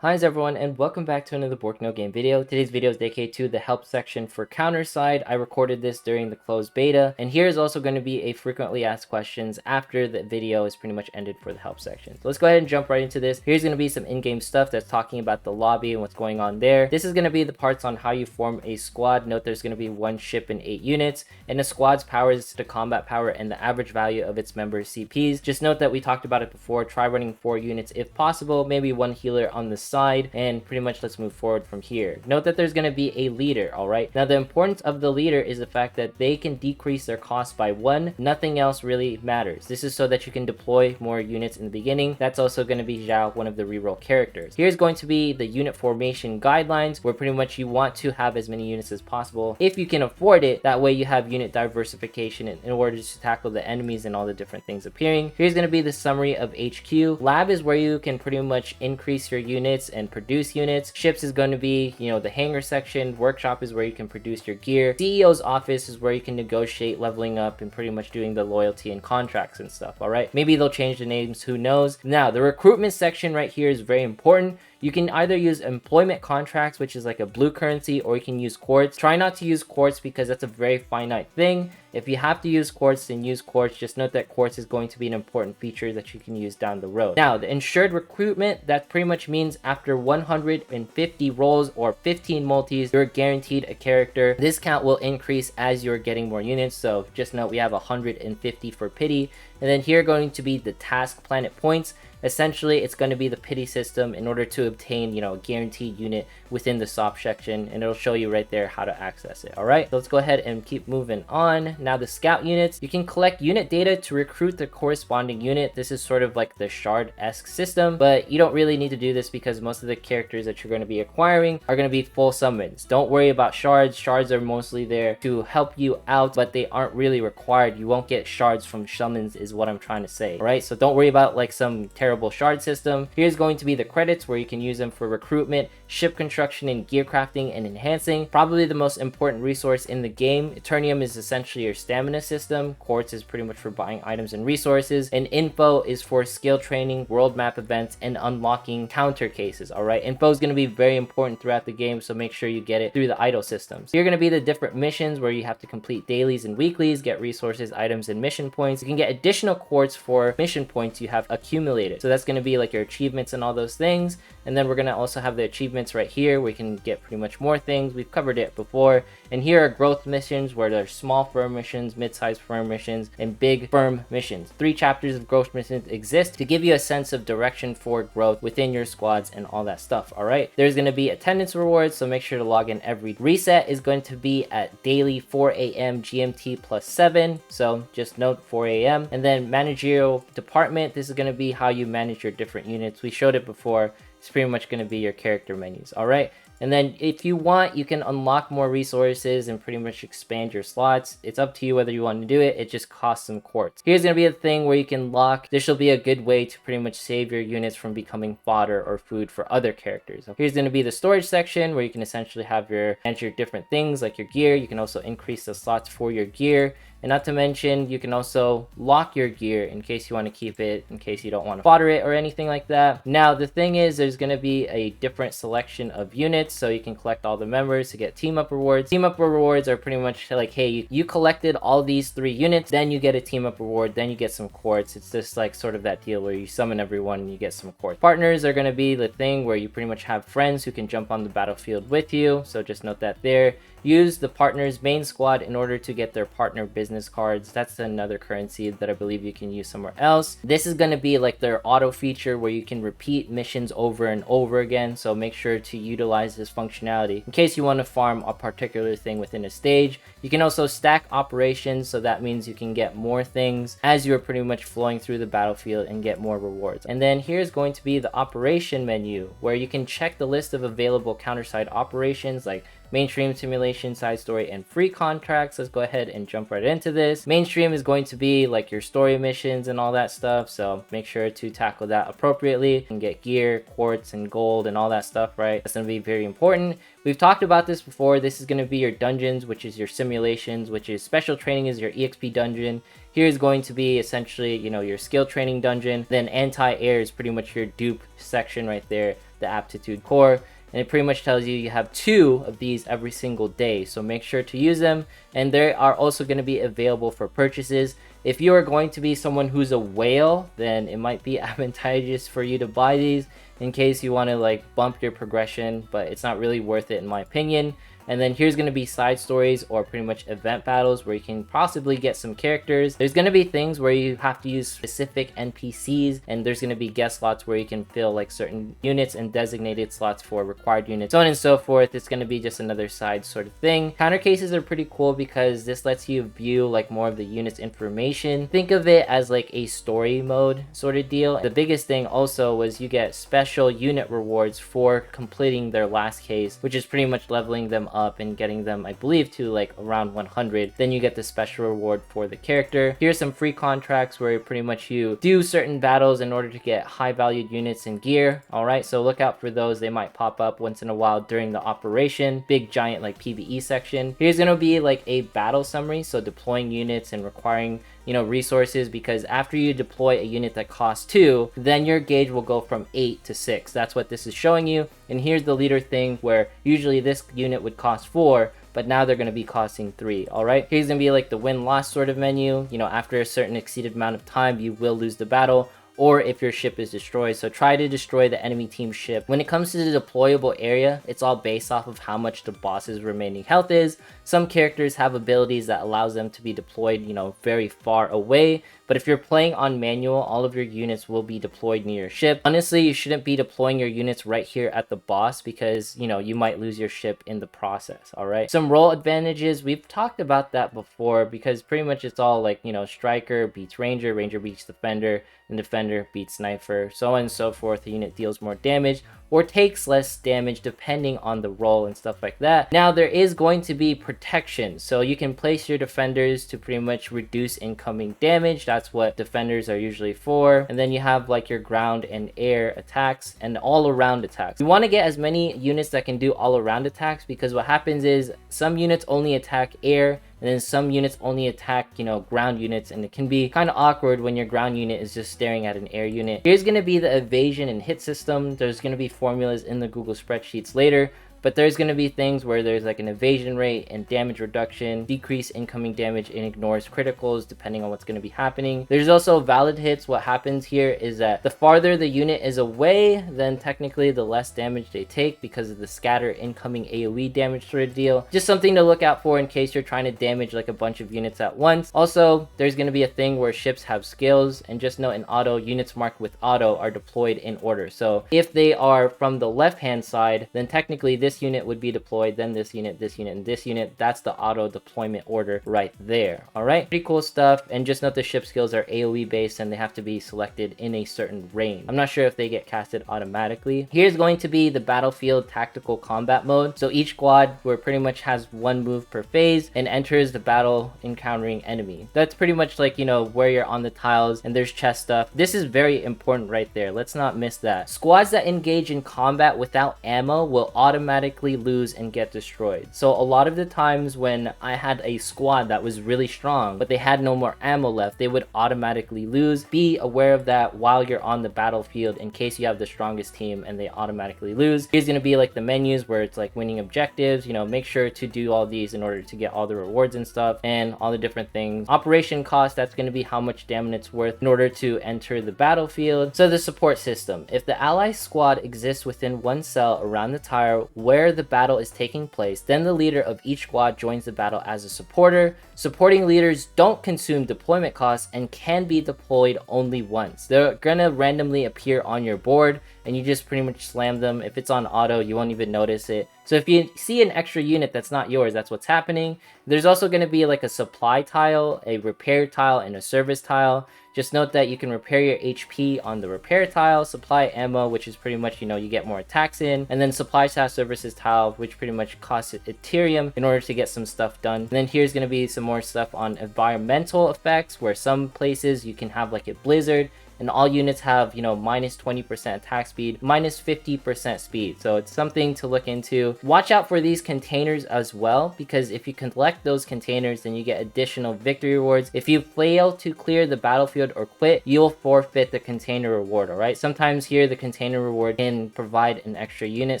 Hi everyone, and welcome back to another Bork No Game video. Today's video is dedicated to the help section for counter side. I recorded this during the closed beta, and here is also going to be a frequently asked questions after the video is pretty much ended for the help section. So let's go ahead and jump right into this. Here's going to be some in-game stuff that's talking about the lobby and what's going on there. This is going to be the parts on how you form a squad. Note there's going to be 1 ship and 8 units, and the squad's power is the combat power and the average value of its members' CPs. Just note that we talked about it before. Try running 4 units if possible, maybe 1 healer on the side, and pretty much let's move forward from here. Note that there's going to be a leader. All right, now the importance of the leader is the fact that they can decrease their cost by 1. Nothing else really matters. This is so that you can deploy more units in the beginning. That's also going to be Zhao, one of the reroll characters. Here's going to be the unit formation guidelines, where pretty much you want to have as many units as possible if you can afford it. That way you have unit diversification in order to tackle the enemies and all the different things appearing. Here's going to be the summary of HQ. Lab is where you can pretty much increase your units and produce units. Ships is going to be, the hangar section. Workshop is where you can produce your gear. CEO's office is where you can negotiate leveling up and pretty much doing the loyalty and contracts and stuff. All right, maybe they'll change the names, who knows. Now the recruitment section right here is very important. You can either use employment contracts, which is like a blue currency, or you can use quartz. Try not to use quartz because that's a very finite thing. If you have to use quartz, then use quartz. Just note that quartz is going to be an important feature that you can use down the road. Now, the ensured recruitment, that pretty much means after 150 rolls or 15 multis, you're guaranteed a character. This count will increase as you're getting more units. So just note we have 150 for pity. And then here are going to be the task planet points. Essentially, it's going to be the pity system in order to obtain, a guaranteed unit within the shop section, and it'll show you right there how to access it. All right, so let's go ahead and keep moving on. Now the scout units, you can collect unit data to recruit the corresponding unit. This is sort of like the shard-esque system, but you don't really need to do this because most of the characters that you're going to be acquiring are going to be full summons. Don't worry about shards. Shards are mostly there to help you out, but they aren't really required. You won't get shards from summons is what I'm trying to say. All right, so don't worry about like some terrible shard system. Here's going to be the credits where you can use them for recruitment, ship construction, and gear crafting and enhancing. Probably the most important resource in the game. Eternium is essentially your stamina system. Quartz is pretty much for buying items and resources, and info is for skill training, world map events, and unlocking counter cases. All right, info is going to be very important throughout the game, so make sure you get it through the idle systems. Here are going to be the different missions where you have to complete dailies and weeklies, get resources, items, and mission points. You can get additional quartz for mission points you have accumulated, so that's going to be like your achievements and all those things. And then we're going to also have the achievements right here where you can get pretty much more things. We've covered it before. And here are growth missions, where there's small firm missions, mid-sized firm missions, and big firm missions. 3 chapters of growth missions exist to give you a sense of direction for growth within your squads and all that stuff. All right, there's going to be attendance rewards, so make sure to log in every reset is going to be at daily 4 a.m. GMT plus 7, so just note 4 a.m. And then managerial department, this is going to be how you manage your different units. We showed it before. It's pretty much going to be your character menus. All right, and then if you want, you can unlock more resources and pretty much expand your slots. It's up to you whether you want to do it. It just costs some quartz. Here's going to be a thing where you can lock. This will be a good way to pretty much save your units from becoming fodder or food for other characters. Here's going to be the storage section where you can essentially have your different things like your gear. You can also increase the slots for your gear. And not to mention, you can also lock your gear in case you want to keep it, in case you don't want to fodder it or anything like that. Now, the thing is, there's going to be a different selection of units, so you can collect all the members to get team up rewards. Team up rewards are pretty much like, hey, you collected all these 3 units, then you get a team up reward, then you get some quartz. It's just like sort of that deal where you summon everyone and you get some quartz. Partners are going to be the thing where you pretty much have friends who can jump on the battlefield with you, so just note that there. Use the partner's main squad in order to get their partner business cards. That's another currency that I believe you can use somewhere else. This is going to be like their auto feature where you can repeat missions over and over again, so make sure to utilize this functionality in case you want to farm a particular thing within a stage. You can also stack operations, so that means you can get more things as you're pretty much flowing through the battlefield and get more rewards. And then here's going to be the operation menu where you can check the list of available counterside operations like mainstream, simulation, side story, and free contracts. Let's go ahead and jump right into this. Mainstream is going to be like your story missions and all that stuff, so make sure to tackle that appropriately and get gear, quartz, and gold and all that stuff, right? That's going to be very important. We've talked about this before. This is going to be your dungeons, which is your simulations, which is special training is your EXP dungeon. Here is going to be essentially, your skill training dungeon. Then anti-air is pretty much your dupe section right there. the aptitude core, and it pretty much tells you you have 2 of these every single day, so make sure to use them. And they are also going to be available for purchases. If you are going to be someone who's a whale, then it might be advantageous for you to buy these in case you want to like bump your progression, but it's not really worth it in my opinion. And then here's going to be side stories or pretty much event battles where you can possibly get some characters. There's going to be things where you have to use specific NPCs, and there's going to be guest slots where you can fill like certain units and designated slots for required units, so on and so forth. It's going to be just another side sort of thing. Counter cases are pretty cool because this lets you view like more of the unit's information. Think of it as like a story mode sort of deal. The biggest thing also was you get special unit rewards for completing their last case, which is pretty much leveling them up and getting them, I believe, to like around 100. Then you get the special reward for the character. Here's some free contracts where pretty much you do certain battles in order to get high valued units and gear. All right, so look out for those. They might pop up once in a while during the operation. Big giant like PvE section. Here's gonna be like a battle summary, so deploying units and requiring, you know, resources, because after you deploy a unit that costs 2, then your gauge will go from 8 to 6. That's what this is showing you. And here's the leader thing where usually this unit would cost 4, but now they're going to be costing 3. All right, here's going to be like the win-loss sort of menu. You know, after a certain exceeded amount of time, you will lose the battle, or if your ship is destroyed. So try to destroy the enemy team ship. When it comes to the deployable area, it's all based off of how much the boss's remaining health is. Some characters have abilities that allows them to be deployed, you know, very far away. But if you're playing on manual, all of your units will be deployed near your ship. Honestly, you shouldn't be deploying your units right here at the boss because, you know, you might lose your ship in the process, all right? Some role advantages, we've talked about that before because pretty much it's all like, you know, striker beats ranger, ranger beats defender, and defender beats sniper, so on and so forth. The unit deals more damage or takes less damage depending on the role and stuff like that. Now there is going to be protection, so you can place your defenders to pretty much reduce incoming damage. That's what defenders are usually for. And then you have like your ground and air attacks and all around attacks. You want to get as many units that can do all around attacks, because what happens is some units only attack air, and then some units only attack, you know, ground units, and it can be kind of awkward when your ground unit is just staring at an air unit. Here's going to be the evasion and hit system. There's going to be formulas in the Google spreadsheets later, but there's going to be things where there's like an evasion rate and damage reduction, decrease incoming damage, and ignores criticals depending on what's going to be happening. There's also valid hits. What happens here is that the farther the unit is away, then technically the less damage they take because of the scatter incoming AoE damage sort of deal. Just something to look out for in case you're trying to damage like a bunch of units at once. Also, there's going to be a thing where ships have skills, and just note in auto, units marked with auto are deployed in order. So if they are from the left hand side, then technically this unit would be deployed, then this unit, and this unit. That's the auto deployment order right there. All right, pretty cool stuff. And just note the ship skills are AoE based and they have to be selected in a certain range. I'm not sure if they get casted automatically. Here's going to be the battlefield tactical combat mode. So each squad where pretty much has 1 move per phase and enters the battle encountering enemy. That's pretty much like, you know, where you're on the tiles and there's chest stuff. This is very important right there. Let's not miss that. Squads that engage in combat without ammo will automatically lose and get destroyed. So a lot of the times when I had a squad that was really strong but they had no more ammo left, they would automatically lose. Be aware of that while you're on the battlefield in case you have the strongest team and they automatically lose. Here's going to be like the menus where it's like winning objectives. You know, make sure to do all these in order to get all the rewards and stuff and all the different things. Operation cost, that's going to be how much damage it's worth in order to enter the battlefield. So the support system, if the ally squad exists within 1 cell around the tire where the battle is taking place, then the leader of each squad joins the battle as a supporter. Supporting leaders don't consume deployment costs and can be deployed only once. They're gonna randomly appear on your board and you just pretty much slam them. If it's on auto, you won't even notice it. So if you see an extra unit that's not yours, that's what's happening. There's also going to be like a supply tile, a repair tile, and a service tile. Just note that you can repair your HP on the repair tile, supply ammo, which is pretty much, you know, you get more attacks in, and then supply task services tile, which pretty much costs Ethereum in order to get some stuff done. And then here's going to be some more stuff on environmental effects, where some places you can have like a blizzard, and all units have, you know, minus 20% attack speed, minus 50% speed. So it's something to look into. Watch out for these containers as well, because if you collect those containers, then you get additional victory rewards. If you fail to clear the battlefield or quit, you'll forfeit the container reward. All right, sometimes here the container reward can provide an extra unit,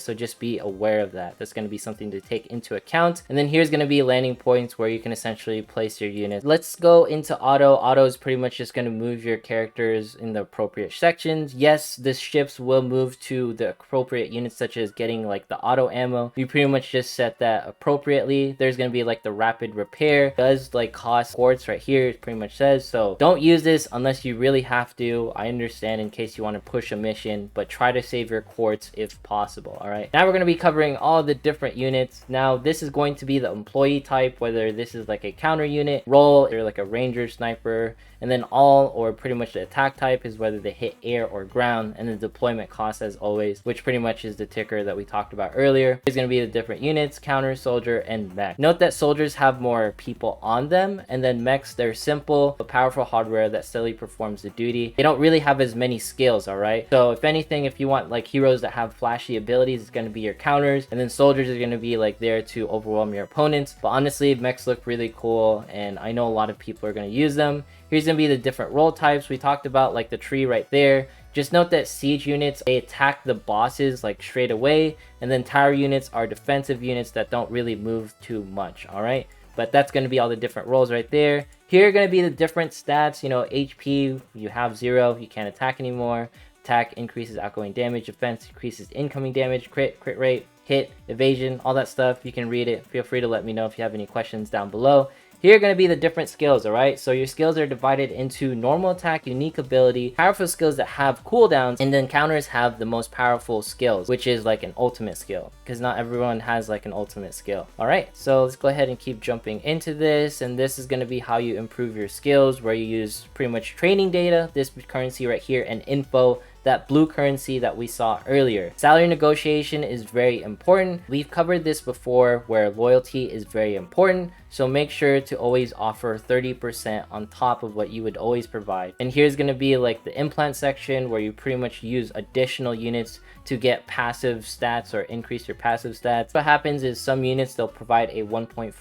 so just be aware of that. That's going to be something to take into account. And then here's going to be landing points where you can essentially place your units. Let's go into auto. Auto is pretty much just going to move your characters in the appropriate sections. Yes, the ships will move to the appropriate units, such as getting like the auto ammo. You pretty much just set that appropriately. There's going to be like the rapid repair, does like cost quartz right here, it pretty much says. So don't use this unless you really have to. I understand in case you want to push a mission, but try to save your quartz if possible. All right, now we're going to be covering all the different units. Now this is going to be the employee type, whether this is like a counter unit, role, or like a ranger, sniper. And then all, or pretty much the attack type, is whether they hit air or ground, and the deployment cost as always, which pretty much is the ticker that we talked about earlier. Is going to be the different units: counter, soldier, and mech. Note that soldiers have more people on them, and then mechs, they're simple but powerful hardware that steadily performs the duty. They don't really have as many skills. All right, so if anything, if you want like heroes that have flashy abilities, it's going to be your counters, and then soldiers are going to be like there to overwhelm your opponents. But honestly, mechs look really cool, and I know a lot of people are going to use them. Here's going to be the different role types we talked about, like the tree right there. Just note that siege units, they attack the bosses like straight away, and then tower units are defensive units that don't really move too much. All right, but that's going to be all the different roles right there. Here are going to be the different stats. You know, HP, you have 0, you can't attack anymore. Attack increases outgoing damage, defense increases incoming damage, crit rate, hit, evasion, all that stuff. You can read it. Feel free to let me know if you have any questions down below. Here are going to be the different skills. All right, so your skills are divided into normal attack, unique ability, powerful skills that have cooldowns, and then counters have the most powerful skills, which is like an ultimate skill, because not everyone has like an ultimate skill. All right, so let's go ahead and keep jumping into this, and this is going to be how you improve your skills, where you use pretty much training data, this currency right here, and info, that blue currency that we saw earlier. Salary negotiation is very important. We've covered this before, where loyalty is very important, so make sure to always offer 30% on top of what you would always provide. And here's going to be like the implant section, where you pretty much use additional units to get passive stats or increase your passive stats. What happens is some units, they'll provide a 1.5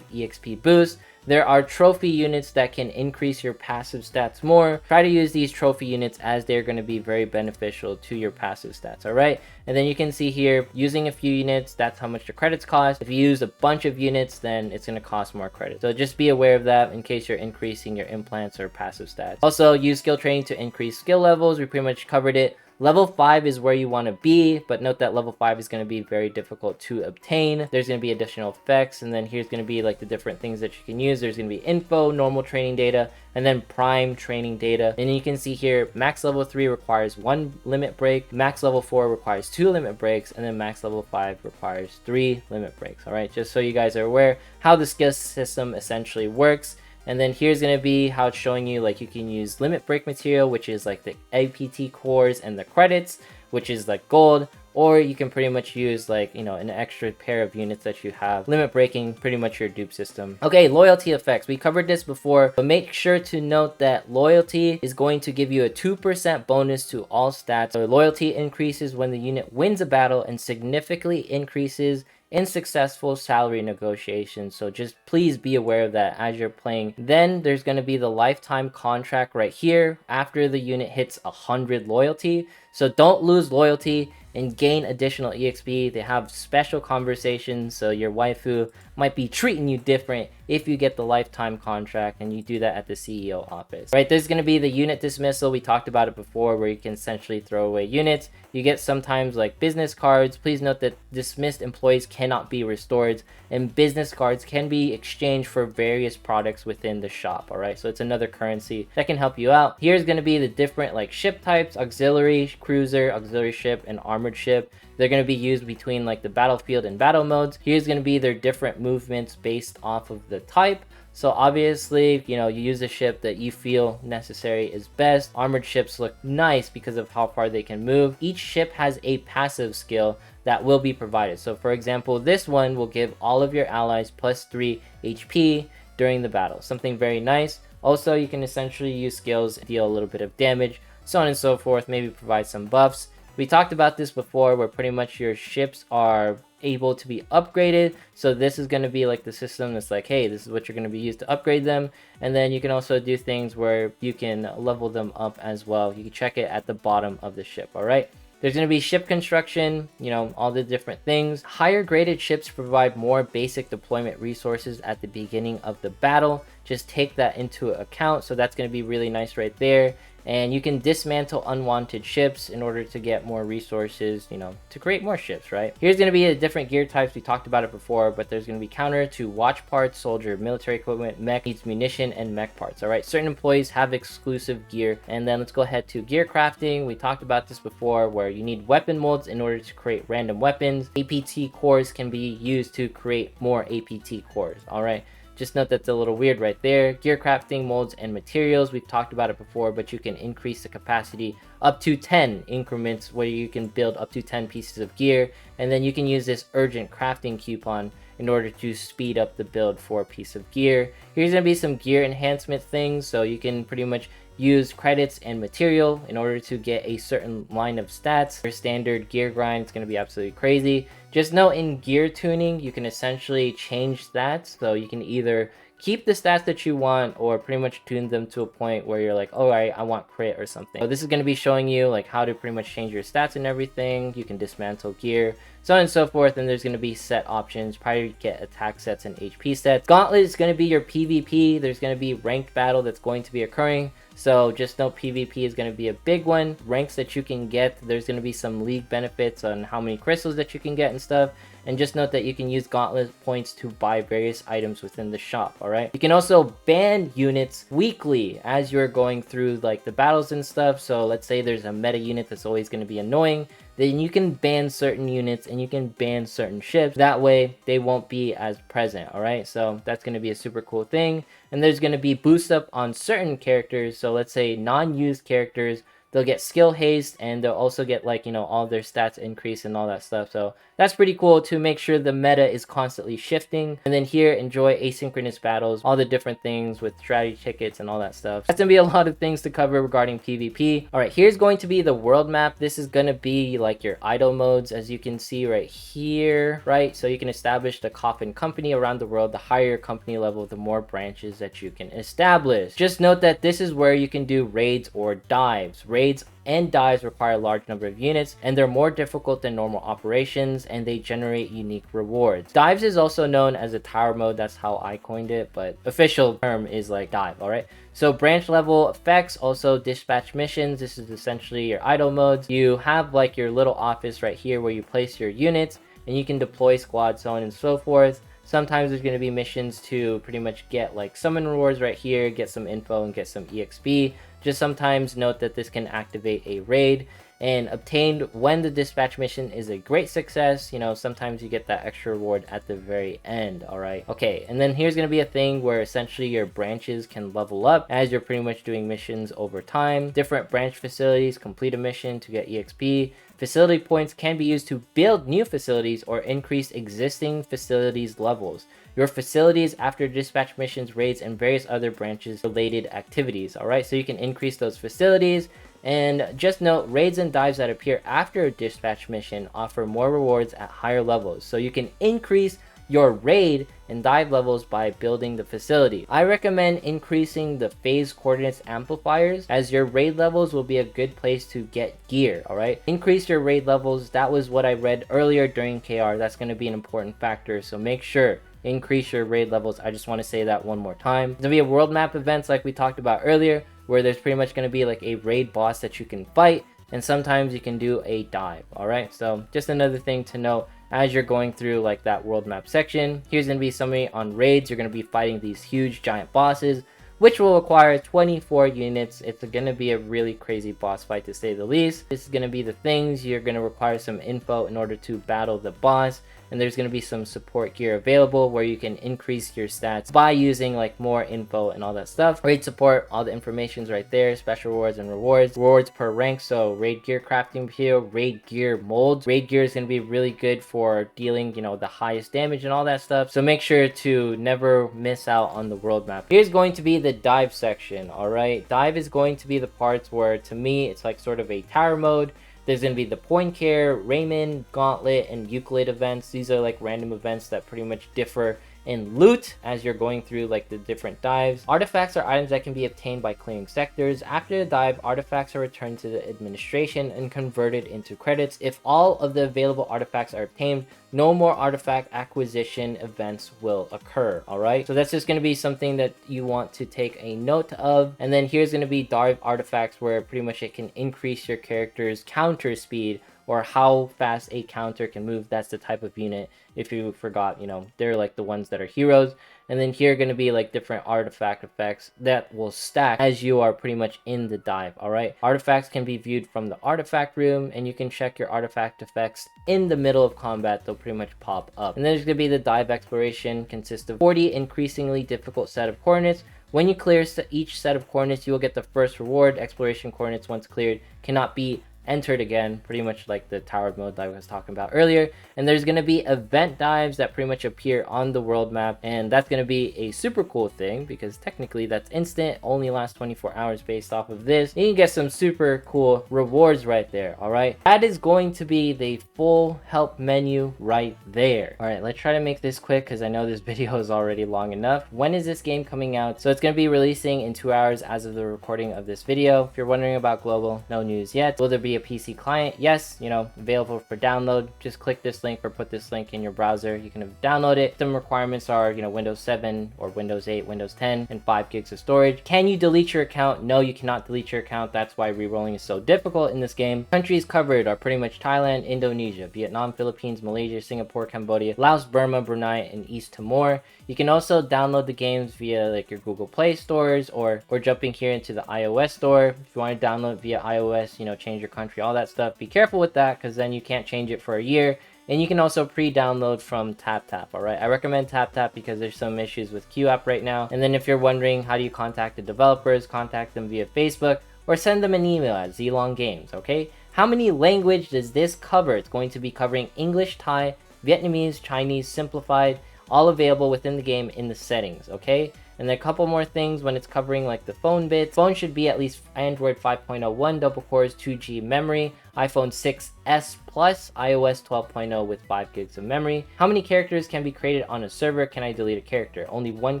EXP boost. There are trophy units that can increase your passive stats more. Try to use these trophy units, as they're going to be very beneficial to your passive stats. All right, and then you can see here, using a few units, that's how much the credits cost. If you use a bunch of units, then it's going to cost more credits. So just be aware of that in case you're increasing your implants or passive stats. Also, use skill training to increase skill levels. We pretty much covered it. Level 5 is where you want to be, but note that level 5 is going to be very difficult to obtain. There's going to be additional effects, and then here's going to be like the different things that you can use. There's going to be info, normal training data, and then prime training data. And you can see here, max level 3 requires 1 limit break, max level 4 requires 2 limit breaks, and then max level 5 requires 3 limit breaks. All right, just so you guys are aware how the skill system essentially works. And then here's going to be how it's showing you, like, you can use limit break material, which is like the APT cores, and the credits, which is like gold, or you can pretty much use like, you know, an extra pair of units that you have. Limit breaking, pretty much your dupe system. Okay, loyalty effects. We covered this before, but make sure to note that loyalty is going to give you a 2% bonus to all stats. So loyalty increases when the unit wins a battle and significantly increases in successful salary negotiations. So just please be aware of that as you're playing. Then there's going to be the lifetime contract right here after the unit hits 100 loyalty. So don't lose loyalty and gain additional EXP. They have special conversations, so your waifu might be treating you different if you get the lifetime contract and you do that at the CEO office. Right, there's going to be the unit dismissal. We talked about it before, where you can essentially throw away units. You get sometimes like business cards. Please note that dismissed employees cannot be restored, and business cards can be exchanged for various products within the shop. All right, so it's another currency that can help you out. Here's going to be the different like ship types: auxiliary, cruiser, auxiliary ship, and armored ship. They're going to be used between like the battlefield and battle modes. Here's going to be their different movements based off of the type. So obviously, you know, you use a ship that you feel necessary is best. Armored ships look nice because of how far they can move. Each ship has a passive skill that will be provided. So for example, this one will give all of your allies plus 3 HP during the battle. Something very nice. Also, you can essentially use skills to deal a little bit of damage so on and so forth, maybe provide some buffs. We talked about this before, where pretty much your ships are able to be upgraded. So this is going to be like the system that's like, hey, this is what you're going to be used to upgrade them. And then you can also do things where you can level them up as well. You can check it at the bottom of the ship. All right. There's going to be ship construction, you know, all the different things. Higher graded ships provide more basic deployment resources at the beginning of the battle. Just take that into account. So that's going to be really nice right there. And you can dismantle unwanted ships in order to get more resources, you know, to create more ships, right? Here's going to be a different gear types. We talked about it before, but there's going to be counter to watch parts, soldier, military equipment, mech needs munition, and mech parts, all right? Certain employees have exclusive gear. And then let's go ahead to gear crafting. We talked about this before, where you need weapon molds in order to create random weapons. APT cores can be used to create more APT cores, all right? Just note that's a little weird right there. Gear crafting, molds, and materials. We've talked about it before, but you can increase the capacity up to 10 increments where you can build up to 10 pieces of gear. And then you can use this urgent crafting coupon in order to speed up the build for a piece of gear. Here's going to be some gear enhancement things. So you can pretty much use credits and material in order to get a certain line of stats. Your standard gear grind is going to be absolutely crazy. Just note, in gear tuning, you can essentially change stats. So you can either keep the stats that you want or pretty much tune them to a point where you're like, all right, I want crit or something. So this is going to be showing you like how to pretty much change your stats and everything. You can dismantle gear, so on and so forth. And there's going to be set options, probably get attack sets and HP sets. Gauntlet is going to be your PvP. There's going to be ranked battle that's going to be occurring. So just know PvP is going to be a big one. Ranks that you can get, there's going to be some league benefits on how many crystals that you can get and stuff. And just note that you can use Gauntlet points to buy various items within the shop, alright? You can also ban units weekly as you're going through like the battles and stuff. So let's say there's a meta unit that's always going to be annoying. Then you can ban certain units and you can ban certain ships. That way they won't be as present, alright? So that's going to be a super cool thing. And there's going to be boost up on certain characters. So let's say non-used characters, they'll get skill haste, and they'll also get like, you know, all their stats increase and all that stuff. So that's pretty cool to make sure the meta is constantly shifting. And then here, enjoy asynchronous battles, all the different things with strategy tickets and all that stuff. That's gonna be a lot of things to cover regarding PvP. All right, here's going to be the world map. This is gonna be like your idle modes, as you can see right here, right? So you can establish the coffin company around the world. The higher your company level, the more branches that you can establish. Just note that this is where you can do raids or dives. Raids and dives require a large number of units, and they're more difficult than normal operations, and they generate unique rewards. Dives is also known as a tower mode. That's how I coined it, but official term is like dive, all right? So branch level effects, also dispatch missions. This is essentially your idle modes. You have like your little office right here where you place your units, and you can deploy squads, so on and so forth. Sometimes there's going to be missions to pretty much get like summon rewards right here, get some info and get some EXP. Just sometimes note that this can activate a raid and obtained when the dispatch mission is a great success. You know, sometimes you get that extra reward at the very end, all right? Okay, and then here's going to be a thing where essentially your branches can level up as you're pretty much doing missions over time. Different branch facilities complete a mission to get EXP. Facility points can be used to build new facilities or increase existing facilities levels. Your facilities after dispatch missions, raids, and various other branches related activities. All right, so you can increase those facilities. And just note, raids and dives that appear after a dispatch mission offer more rewards at higher levels. So you can increase your raid and dive levels by building the facility. I recommend increasing the phase coordinates amplifiers, as your raid levels will be a good place to get gear, all right? Increase your raid levels. That was what I read earlier during KR. That's going to be an important factor, so make sure increase your raid levels. I just want to say that one more time. There's going to be a world map events like we talked about earlier, where there's pretty much going to be like a raid boss that you can fight, and sometimes you can do a dive, all right? So just another thing to note as you're going through like that world map section. Here's going to be summary on raids. You're going to be fighting these huge giant bosses, which will require 24 units. It's going to be a really crazy boss fight, to say the least. This is going to be the things. You're going to require some info in order to battle the boss. And there's going to be some support gear available where you can increase your stats by using like more info and all that stuff. Raid support, all the information's right there. Special rewards and rewards per rank. So raid gear crafting here, raid gear molds. Raid gear is going to be really good for dealing, you know, the highest damage and all that stuff. So make sure to never miss out on the world map. Here's going to be the dive section. All right, dive is going to be the parts where, to me, it's like sort of a tower mode. There's going to be the point care, Raymond, Gauntlet, and Euclid events. These are like random events that pretty much differ in loot as you're going through like the different dives. Artifacts are items that can be obtained by clearing sectors. After the dive, artifacts are returned to the administration and converted into credits. If all of the available artifacts are obtained, no more artifact acquisition events will occur. All right, so that's just going to be something that you want to take a note of. And then here's going to be dive artifacts, where pretty much it can increase your character's counter speed, or how fast a counter can move. That's the type of unit. If you forgot, you know, they're like the ones that are heroes. And then here are going to be like different artifact effects that will stack as you are pretty much in the dive. All right, artifacts can be viewed from the artifact room, and you can check your artifact effects in the middle of combat. They'll pretty much pop up. And then there's going to be the dive exploration, consists of 40 increasingly difficult set of coordinates. When you clear each set of coordinates, you will get the first reward. Exploration coordinates, once cleared, cannot be entered again, pretty much like the tower mode that I was talking about earlier. And there's going to be event dives that pretty much appear on the world map, and that's going to be a super cool thing because technically that's instant, only lasts 24 hours based off of this. You can get some super cool rewards right there. All right, that is going to be the full help menu right there. All right, let's try to make this quick because I know this video is already long enough. When is this game coming out? So it's going to be releasing in 2 hours as of the recording of this video. If you're wondering about global, no news yet. Will there be a PC client? Yes, you know, available for download. Just click this link or put this link in your browser. You can download it. Some requirements are, you know, Windows 7 or Windows 8, Windows 10, and 5 gigs of storage. Can you delete your account? No, you cannot delete your account. That's why rerolling is so difficult in this game. Countries covered are pretty much Thailand, Indonesia, Vietnam, Philippines, Malaysia, Singapore, Cambodia, Laos, Burma, Brunei, and East Timor. You can also download the games via like your Google Play stores or jumping here into the iOS store. If you want to download via iOS, you know, change your country, all that stuff. Be careful with that because then you can't change it for a year. And you can also pre-download from TapTap. All right, I recommend TapTap because there's some issues with QApp right now. And then if you're wondering how do you contact the developers, contact them via Facebook or send them an email at Zlong Games. Okay, how many language does this cover? It's going to be covering English, Thai, Vietnamese, Chinese, simplified, all available within the game in the settings. Okay, and then a couple more things when it's covering like the phone bits. Phone should be at least Android 5.01, double cores, 2G memory, iPhone 6s Plus, iOS 12.0 with 5 gigs of memory. How many characters can be created on a server? Can I delete a character? Only 1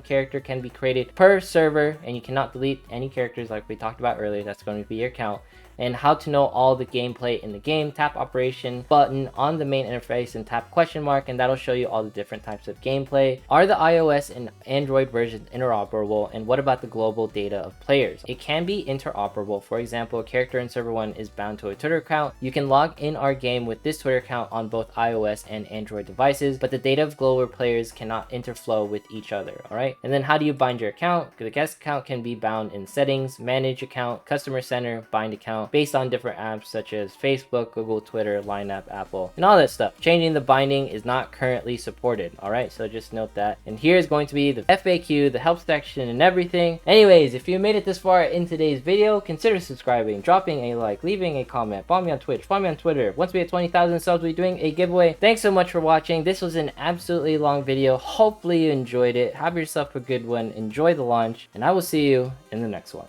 character can be created per server, and you cannot delete any characters like we talked about earlier. That's going to be your count. And how to know all the gameplay in the game. Tap operation button on the main interface and tap question mark, and that'll show you all the different types of gameplay. Are the iOS and Android versions interoperable? And what about the global data of players? It can be interoperable. For example, a character in server 1 is bound to a Twitter account. You can log in our game with this Twitter account on both iOS and Android devices, but the data of global players cannot interflow with each other. All right, and then how do you bind your account? The guest account can be bound in settings, manage account, customer center, bind account, based on different apps such as Facebook, Google, Twitter, Line app, Apple, and all that stuff. Changing the binding is not currently supported. All right, so just note that. And here is going to be the FAQ, the help section, and everything. Anyways, if you made it this far in today's video, consider subscribing, dropping a like, leaving a comment, follow me on Twitch, follow me on Twitter. Once we hit 20,000 subs, we'll be doing a giveaway. Thanks so much for watching. This was an absolutely long video. Hopefully you enjoyed it. Have yourself a good one. Enjoy the launch, and I will see you in the next one.